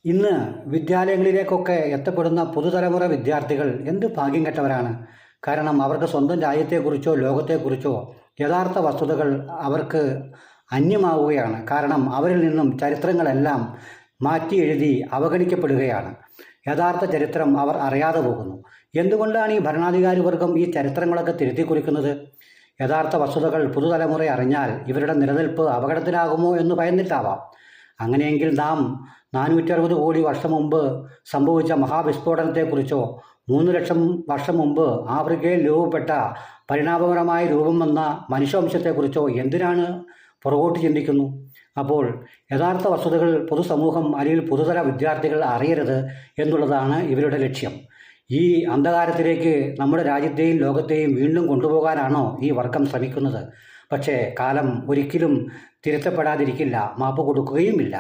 ഇന്ന് വിദ്യാലയങ്ങളിലേക്കൊക്കെ എത്തപ്പെടുന്ന പുതുതലമുറ വിദ്യാർത്ഥികൾ എന്ത് ഭാഗ്യം കെട്ടവരാണ്. കാരണം അവർക്ക് സ്വന്തം രാജ്യത്തെക്കുറിച്ചോ ലോകത്തെക്കുറിച്ചോ യഥാർത്ഥ വസ്തുതകൾ അവർക്ക് അന്യമാവുകയാണ്. കാരണം അവരിൽ നിന്നും ചരിത്രങ്ങളെല്ലാം മാറ്റി എഴുതി അവഗണിക്കപ്പെടുകയാണ്. യഥാർത്ഥ ചരിത്രം അവർ അറിയാതെ പോകുന്നു. എന്തുകൊണ്ടാണ് ഈ ഭരണാധികാരി വർഗം ഈ ചരിത്രങ്ങളൊക്കെ തിരുത്തി കുറിക്കുന്നത്? യഥാർത്ഥ വസ്തുതകൾ പുതുതലമുറ അറിഞ്ഞാൽ ഇവരുടെ നിലനിൽപ്പ് അപകടത്തിലാകുമോ എന്ന് ഭയന്നിട്ടാവാം. അങ്ങനെയെങ്കിൽ നാം 460 കോടി വർഷം മുമ്പ് സംഭവിച്ച മഹാവിസ്ഫോടനത്തെക്കുറിച്ചോ 3 ലക്ഷം വർഷം മുമ്പ് ആഫ്രിക്കയിൽ രൂപപ്പെട്ട പരിണാമപരമായ രൂപം വന്ന മനുഷ്യവംശത്തെക്കുറിച്ചോ എന്തിനാണ് പുറകോട്ട് ചിന്തിക്കുന്നു? അപ്പോൾ യഥാർത്ഥ വസ്തുതകൾ പൊതുസമൂഹം അല്ലെങ്കിൽ പുതുതല വിദ്യാർത്ഥികൾ അറിയരുത് എന്നുള്ളതാണ് ഇവരുടെ ലക്ഷ്യം. ഈ അന്ധകാരത്തിലേക്ക് നമ്മുടെ രാജ്യത്തെയും ലോകത്തെയും വീണ്ടും കൊണ്ടുപോകാനാണോ ഈ വർഗം ശ്രമിക്കുന്നത്? പക്ഷേ കാലം ഒരിക്കലും തിരുത്തപ്പെടാതിരിക്കില്ല, മാപ്പ് കൊടുക്കുകയുമില്ല.